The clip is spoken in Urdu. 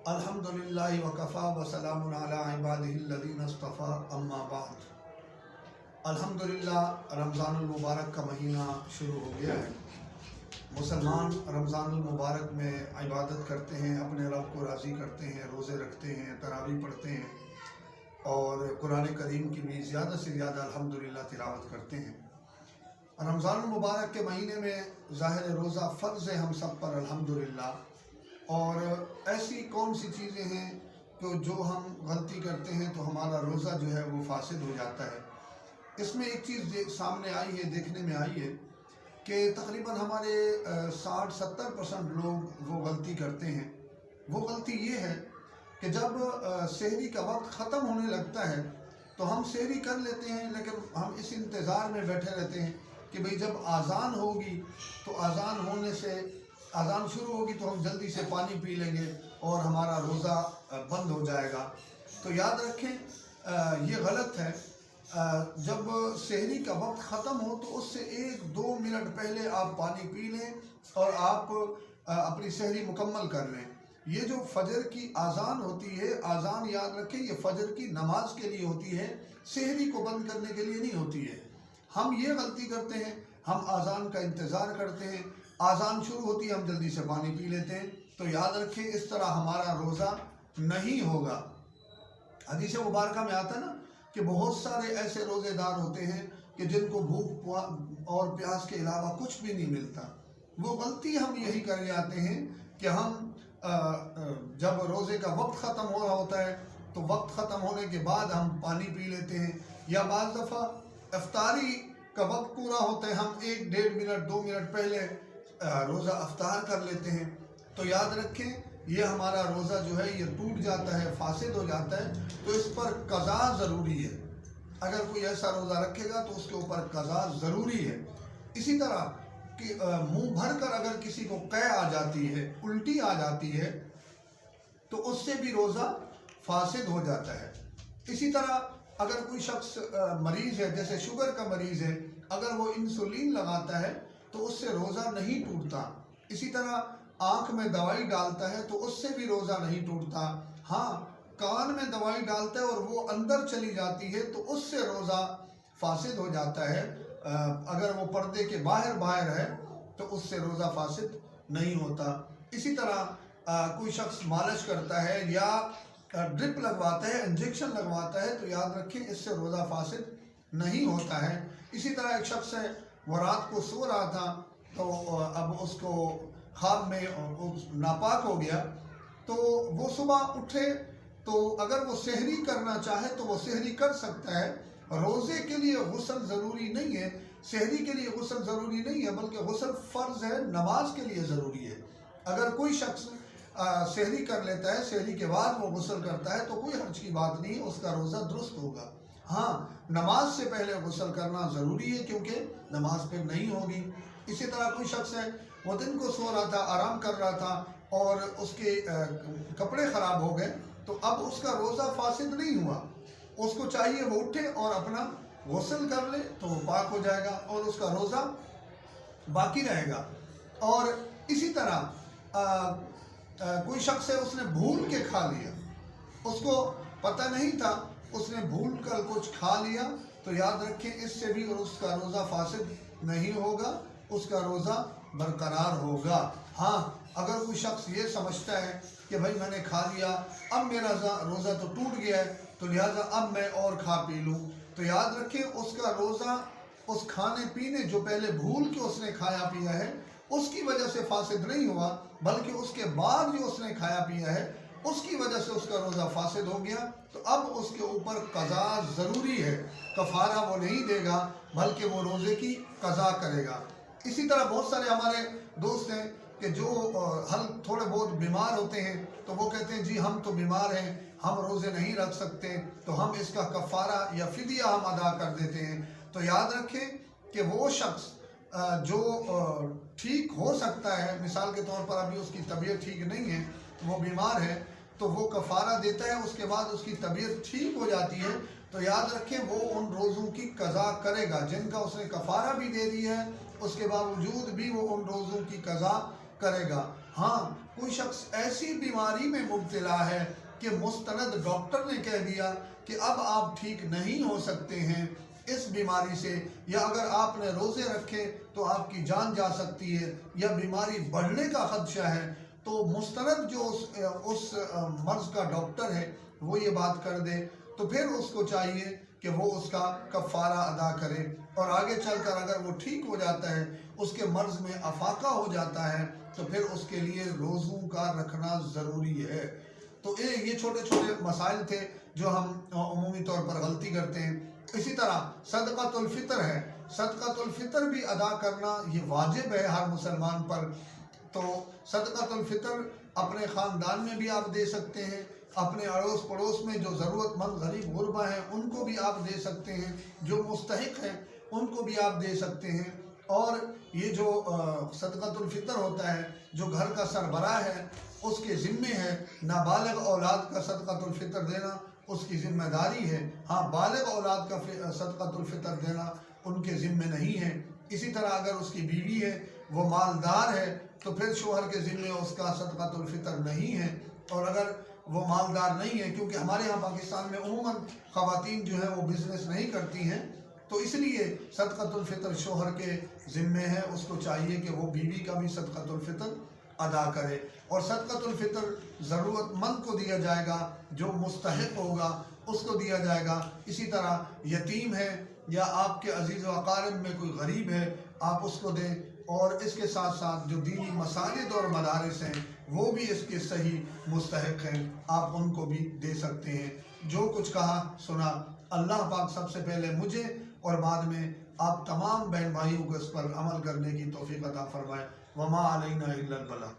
الحمدللہ وکفا وسلام علی عبادہ الذین اصطفیٰ اما بعد۔ الحمدللہ رمضان المبارک کا مہینہ شروع ہو گیا ہے۔ مسلمان رمضان المبارک میں عبادت کرتے ہیں، اپنے رب کو راضی کرتے ہیں، روزے رکھتے ہیں، تراویح پڑھتے ہیں اور قرآن کریم کی بھی زیادہ سے زیادہ الحمدللہ تلاوت کرتے ہیں۔ رمضان المبارک کے مہینے میں ظاہر روزہ فرض ہے ہم سب پر الحمدللہ، اور ایسی کون سی چیزیں ہیں کہ جو ہم غلطی کرتے ہیں تو ہمارا روزہ جو ہے وہ فاسد ہو جاتا ہے۔ اس میں ایک چیز سامنے آئی ہے، دیکھنے میں آئی ہے کہ تقریباً ہمارے 60-70% لوگ وہ غلطی کرتے ہیں۔ وہ غلطی یہ ہے کہ جب سحری کا وقت ختم ہونے لگتا ہے تو ہم سحری کر لیتے ہیں، لیکن ہم اس انتظار میں بیٹھے رہتے ہیں کہ بھئی جب آذان ہوگی تو آذان شروع ہوگی تو ہم جلدی سے پانی پی لیں گے اور ہمارا روزہ بند ہو جائے گا۔ تو یاد رکھیں یہ غلط ہے۔ جب سحری کا وقت ختم ہو تو اس سے 1-2 منٹ پہلے آپ پانی پی لیں اور آپ اپنی سحری مکمل کر لیں۔ یہ جو فجر کی آذان ہوتی ہے، آذان یاد رکھیں یہ فجر کی نماز کے لیے ہوتی ہے، سحری کو بند کرنے کے لیے نہیں ہوتی ہے۔ ہم یہ غلطی کرتے ہیں، ہم آذان کا انتظار کرتے ہیں، آذان شروع ہوتی ہے ہم جلدی سے پانی پی لیتے ہیں۔ تو یاد رکھیں اس طرح ہمارا روزہ نہیں ہوگا۔ حدیث مبارکہ میں آتا ہے نا کہ بہت سارے ایسے روزے دار ہوتے ہیں کہ جن کو بھوک اور پیاس کے علاوہ کچھ بھی نہیں ملتا۔ وہ غلطی ہم یہی کر جاتے ہیں کہ ہم جب روزے کا وقت ختم ہو رہا ہوتا ہے تو وقت ختم ہونے کے بعد ہم پانی پی لیتے ہیں، یا بعض دفعہ افطاری کا وقت پورا ہوتا ہے ہم 1-1.5 منٹ 2 منٹ پہلے روزہ افطار کر لیتے ہیں۔ تو یاد رکھیں یہ ہمارا روزہ جو ہے یہ ٹوٹ جاتا ہے، فاسد ہو جاتا ہے، تو اس پر قضا ضروری ہے۔ اگر کوئی ایسا روزہ رکھے گا تو اس کے اوپر قضا ضروری ہے۔ اسی طرح کہ منہ بھر کر اگر کسی کو قے آ جاتی ہے، الٹی آ جاتی ہے، تو اس سے بھی روزہ فاسد ہو جاتا ہے۔ اسی طرح اگر کوئی شخص مریض ہے، جیسے شوگر کا مریض ہے، اگر وہ انسولین لگاتا ہے تو اس سے روزہ نہیں ٹوٹتا۔ اسی طرح آنکھ میں دوائی ڈالتا ہے تو اس سے بھی روزہ نہیں ٹوٹتا۔ ہاں، کان میں دوائی ڈالتا ہے اور وہ اندر چلی جاتی ہے تو اس سے روزہ فاسد ہو جاتا ہے۔ اگر وہ پردے کے باہر ہے تو اس سے روزہ فاسد نہیں ہوتا۔ اسی طرح کوئی شخص مالش کرتا ہے یا ڈرپ لگواتا ہے، انجیکشن لگواتا ہے، تو یاد رکھیں اس سے روزہ فاسد نہیں ہوتا ہے۔ اسی طرح ایک شخص ہے، وہ رات کو سو رہا تھا تو اب اس کو خواب میں ناپاک ہو گیا، تو وہ صبح اٹھے تو اگر وہ سحری کرنا چاہے تو وہ سحری کر سکتا ہے۔ روزے کے لیے غسل ضروری نہیں ہے، سحری کے لیے غسل ضروری نہیں ہے، بلکہ غسل فرض ہے، نماز کے لیے ضروری ہے۔ اگر کوئی شخص سحری کر لیتا ہے، سحری کے بعد وہ غسل کرتا ہے تو کوئی حرج کی بات نہیں، اس کا روزہ درست ہوگا۔ ہاں، نماز سے پہلے غسل کرنا ضروری ہے کیونکہ نماز پھر نہیں ہوگی۔ اسی طرح کوئی شخص ہے، وہ دن کو سو رہا تھا، آرام کر رہا تھا اور اس کے کپڑے خراب ہو گئے، تو اب اس کا روزہ فاسد نہیں ہوا۔ اس کو چاہیے وہ اٹھے اور اپنا غسل کر لے تو وہ پاک ہو جائے گا اور اس کا روزہ باقی رہے گا۔ اور اسی طرح کوئی شخص ہے، اس نے بھول کے کھا لیا، اس کو پتہ نہیں تھا، اس نے بھول کر کچھ کھا لیا، تو یاد رکھیں اس سے بھی اس کا روزہ فاسد نہیں ہوگا، اس کا روزہ برقرار ہوگا۔ ہاں، اگر کوئی شخص یہ سمجھتا ہے کہ بھائی میں نے کھا لیا، اب میرا روزہ تو ٹوٹ گیا ہے تو لہٰذا اب میں اور کھا پی لوں، تو یاد رکھیں اس کا روزہ اس کھانے پینے جو پہلے بھول کے اس نے کھایا پیا ہے اس کی وجہ سے فاسد نہیں ہوا، بلکہ اس کے بعد جو اس نے کھایا پیا ہے اس کی وجہ سے اس کا روزہ فاسد ہو گیا، تو اب اس کے اوپر قضا ضروری ہے۔ کفارہ وہ نہیں دے گا بلکہ وہ روزے کی قضا کرے گا۔ اسی طرح بہت سارے ہمارے دوست ہیں کہ جو تھوڑے بہت بیمار ہوتے ہیں تو وہ کہتے ہیں جی ہم تو بیمار ہیں، ہم روزے نہیں رکھ سکتے، تو ہم اس کا کفارہ یا فدیہ ہم ادا کر دیتے ہیں۔ تو یاد رکھیں کہ وہ شخص جو ٹھیک ہو سکتا ہے، مثال کے طور پر ابھی اس کی طبیعت ٹھیک نہیں ہے، وہ بیمار ہے، تو وہ کفارہ دیتا ہے، اس کے بعد اس کی طبیعت ٹھیک ہو جاتی ہے، تو یاد رکھیں وہ ان روزوں کی قضا کرے گا جن کا اس نے کفارہ بھی دے دیا ہے، اس کے باوجود بھی وہ ان روزوں کی قضا کرے گا۔ ہاں، کوئی شخص ایسی بیماری میں مبتلا ہے کہ مستند ڈاکٹر نے کہہ دیا کہ اب آپ ٹھیک نہیں ہو سکتے ہیں اس بیماری سے، یا اگر آپ نے روزے رکھے تو آپ کی جان جا سکتی ہے، یا بیماری بڑھنے کا خدشہ ہے، تو مستند جو اس مرض کا ڈاکٹر ہے وہ یہ بات کر دے، تو پھر اس کو چاہیے کہ وہ اس کا کفارہ ادا کرے، اور آگے چل کر اگر وہ ٹھیک ہو جاتا ہے، اس کے مرض میں افاقہ ہو جاتا ہے، تو پھر اس کے لیے روزوں کا رکھنا ضروری ہے۔ تو یہ چھوٹے چھوٹے مسائل تھے جو ہم عمومی طور پر غلطی کرتے ہیں۔ اسی طرح صدقۃ الفطر ہے، صدقۃ الفطر بھی ادا کرنا یہ واجب ہے ہر مسلمان پر۔ تو صدقۃ الفطر اپنے خاندان میں بھی آپ دے سکتے ہیں، اپنے اڑوس پڑوس میں جو ضرورت مند غریب غربا ہیں ان کو بھی آپ دے سکتے ہیں، جو مستحق ہیں ان کو بھی آپ دے سکتے ہیں۔ اور یہ جو صدقۃ الفطر ہوتا ہے، جو گھر کا سربراہ ہے اس کے ذمے ہے، نابالغ اولاد کا صدقۃ الفطر دینا اس کی ذمہ داری ہے، ہاں بالغ اولاد کا صدقۃ الفطر دینا ان کے ذمے نہیں ہے۔ اسی طرح اگر اس کی بیوی ہے، وہ مالدار ہے، تو پھر شوہر کے ذمے اس کا صدقۃ الفطر نہیں ہے۔ اور اگر وہ مالدار نہیں ہے، کیونکہ ہمارے ہاں پاکستان میں عموماً خواتین جو ہیں وہ بزنس نہیں کرتی ہیں، تو اس لیے صدقۃ الفطر شوہر کے ذمے ہے، اس کو چاہیے کہ وہ بیوی کا بھی صدقۃ الفطر ادا کرے۔ اور صدقۃ الفطر ضرورت مند کو دیا جائے گا، جو مستحق ہوگا اس کو دیا جائے گا۔ اسی طرح یتیم ہے یا آپ کے عزیز و اقارب میں کوئی غریب ہے، آپ اس کو دیں۔ اور اس کے ساتھ ساتھ جو دینی مساجد اور مدارس ہیں وہ بھی اس کے صحیح مستحق ہیں، آپ ان کو بھی دے سکتے ہیں۔ جو کچھ کہا سنا، اللہ پاک سب سے پہلے مجھے اور بعد میں آپ تمام بہن بھائیوں کو اس پر عمل کرنے کی توفیق عطا فرمائے۔ وما علینا الا البلاغ۔